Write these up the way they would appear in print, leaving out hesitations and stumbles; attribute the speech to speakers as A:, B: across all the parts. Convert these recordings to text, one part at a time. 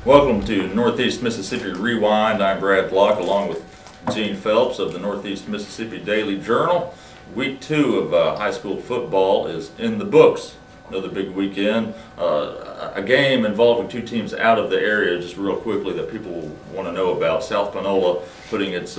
A: Welcome to Northeast Mississippi Rewind. I'm Brad Locke along with Gene Phelps of the Northeast Mississippi Daily Journal. Week 2 of high school football is in the books. Another big weekend. A game involving two teams out of the area, just real quickly, that people want to know about. South Panola putting its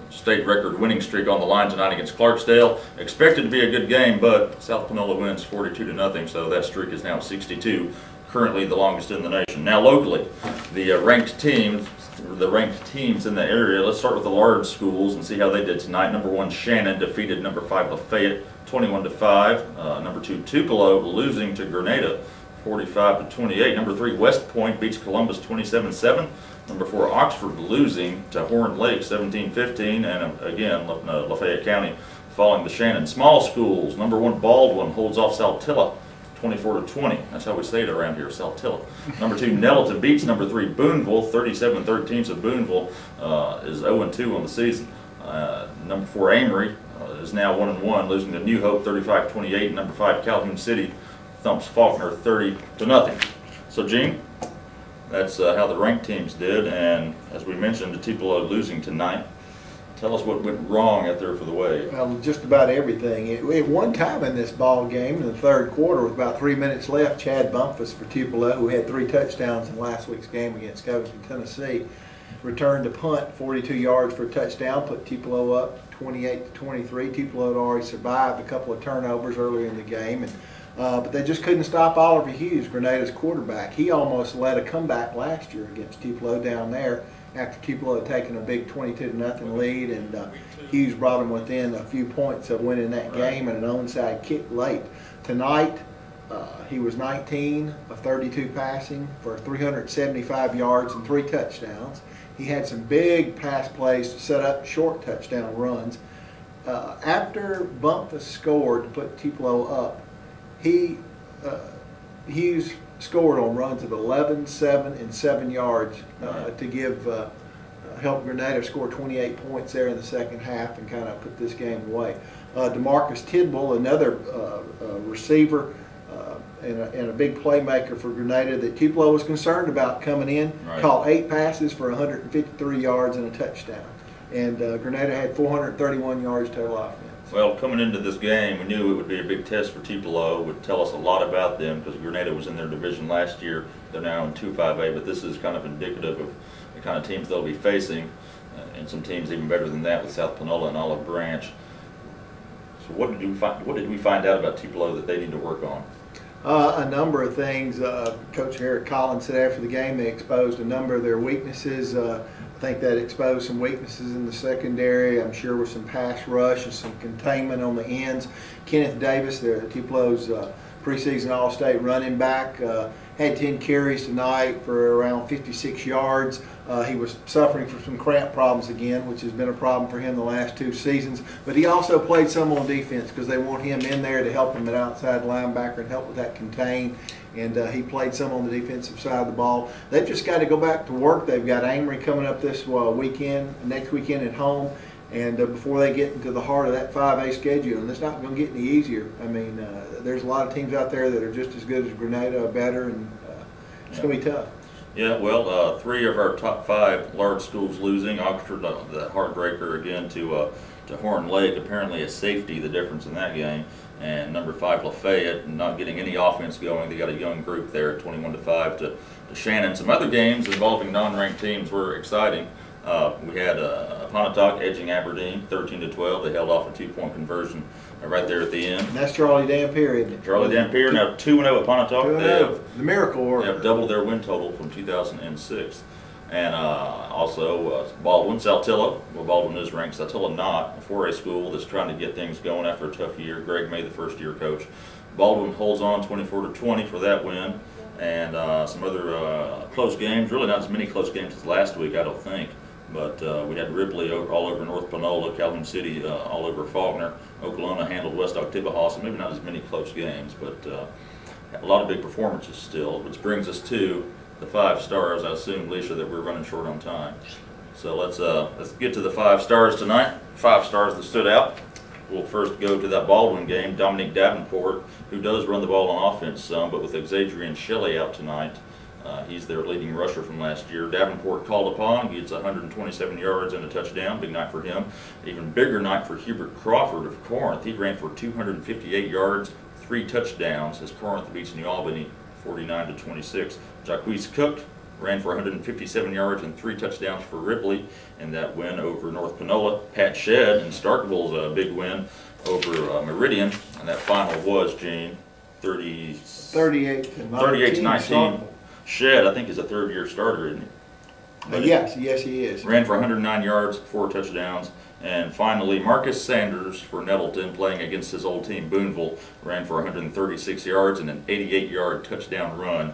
A: state record winning streak on the line tonight against Clarksdale. Expected to be a good game, but South Panola wins 42-0, so that streak is now 62. Currently the longest in the nation. Now locally, the ranked teams in the area. Let's start with the large schools and see how they did tonight. Number 1 Shannon defeated number 5 Lafayette 21-5. Number 2 Tupelo losing to Grenada 45-28. Number 3 West Point beats Columbus 27-7. Number 4 Oxford losing to Horn Lake 17-15. And again Lafayette County falling to Shannon. Small schools. Number 1 Baldwin holds off Saltillo 24-20. That's how we say it around here, Saltillo. Number 2 Nettleton beats number 3 Boonville 37-13. So Boonville is 0-2 on the season. Number 4 Amory is now 1-1, losing to New Hope 35-28. And number 5 Calhoun City thumps Faulkner 30-0. So Gene, that's how the ranked teams did. And as we mentioned, the Tupelo losing tonight. Tell us what went wrong out there for the Wave.
B: Well, just about everything. At one time in this ball game, in the third quarter, with about 3 minutes left, Chad Bumpus for Tupelo, who had 3 touchdowns in last week's game against Covington, Tennessee, returned to punt 42 yards for a touchdown, put Tupelo up 28-23. Tupelo had already survived a couple of turnovers earlier in the game, but they just couldn't stop Oliver Hughes, Grenada's quarterback. He almost led a comeback last year against Tupelo down there, after Tupelo had taken a big 22-0 lead, and Hughes brought them within a few points of winning that game and an onside kick late. Tonight, he was 19 of 32 passing for 375 yards and 3 touchdowns. He had some big pass plays to set up short touchdown runs. After Bumpus scored to put Tupelo up, Hughes scored on runs of 11, 7, and 7 yards to help Grenada score 28 points there in the second half and kind of put this game away. DeMarcus Tidwell, another receiver and a big playmaker for Grenada that Tupelo was concerned about coming in, caught 8 passes for 153 yards and a touchdown. And Grenada had 431 yards total offense.
A: Well, coming into this game, we knew it would be a big test for Tupelo. It would tell us a lot about them because Grenada was in their division last year. They're now in 2-5A, but this is kind of indicative of the kind of teams they'll be facing, and some teams even better than that with South Panola and Olive Branch. So what did we find out about Tupelo that they need to work on?
B: A number of things. Coach Eric Collins said after the game they exposed a number of their weaknesses. I think that exposed some weaknesses in the secondary. I'm sure with some pass rush and some containment on the ends. Kenneth Davis, Tupelo's preseason All-State running back, had 10 carries tonight for around 56 yards. He was suffering from some cramp problems again, which has been a problem for him the last 2 seasons. But he also played some on defense because they want him in there to help him at outside linebacker and help with that contain. And he played some on the defensive side of the ball. They've just got to go back to work. They've got Amory coming up this weekend, next weekend at home. And before they get into the heart of that 5A schedule, and it's not going to get any easier. I mean, there's a lot of teams out there that are just as good as Grenada, or better, and it's going to be tough.
A: Yeah, well, 3 of our top 5 large schools losing. Oxford, the heartbreaker again to Horn Lake, apparently a safety, the difference in that game. And number 5 Lafayette not getting any offense going. They got a young group there at 21-5 to Shannon. Some other games involving non-ranked teams were exciting. We had Pontotoc edging Aberdeen 13-12. They held off a 2-point conversion right there at the end.
B: And that's Charlie Dampier, isn't it?
A: Charlie Dampier, now 2-0 at Pontotoc. They have,
B: the miracle order.
A: They have doubled their win total from 2006. And also Baldwin, Saltillo. Well, Baldwin is ranked, Saltillo not. A 4A school that's trying to get things going after a tough year. Greg May, the first-year coach. Baldwin holds on 24-20 for that win. And some other close games. Really not as many close games as last week, I don't think. But we had Ripley all over North Panola, Calhoun City all over Faulkner. Oklahoma handled West Octibbeha, so maybe not as many close games, but a lot of big performances still, which brings us to the 5 stars. I assume, Leisha, that we're running short on time. So let's get to the 5 stars tonight. 5 stars that stood out. We'll first go to that Baldwin game. Dominique Davenport, who does run the ball on offense some, but with Xadrian Shelley out tonight, He's their leading rusher from last year. Davenport called upon, gets 127 yards and a touchdown. Big night for him. Even bigger night for Hubert Crawford of Corinth. He ran for 258 yards, 3 touchdowns as Corinth beats New Albany 49-26. Jacquees Cook ran for 157 yards and 3 touchdowns for Ripley in that win over North Panola. Pat Shedd in Starkville's big win over Meridian, and that final was, Gene,
B: 38 to
A: 19. Shedd, I think, is a third-year starter, isn't he?
B: Yes, he is.
A: Ran for 109 yards, 4 touchdowns. And finally, Marcus Sanders for Nettleton, playing against his old team, Boonville, ran for 136 yards and an 88-yard touchdown run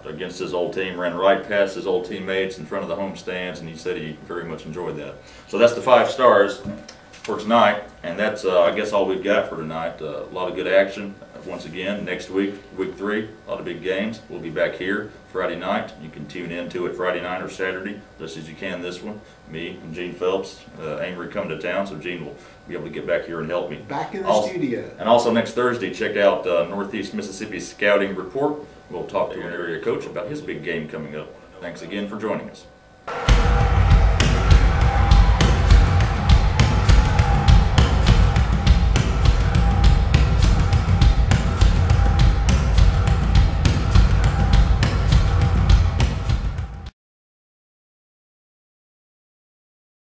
A: against his old team. Ran right past his old teammates in front of the home stands, and he said he very much enjoyed that. So that's the 5 stars for tonight, and that's, I guess, all we've got for tonight. A lot of good action. Once again, next week, week 3, a lot of big games. We'll be back here Friday night. You can tune in to it Friday night or Saturday, just as you can this one. Me and Gene Phelps, Amory coming to town, so Gene will be able to get back here and help me.
B: Back in the studio.
A: And also next Thursday, check out Northeast Mississippi Scouting Report. We'll talk to an area coach about his big game coming up. Thanks again for joining us.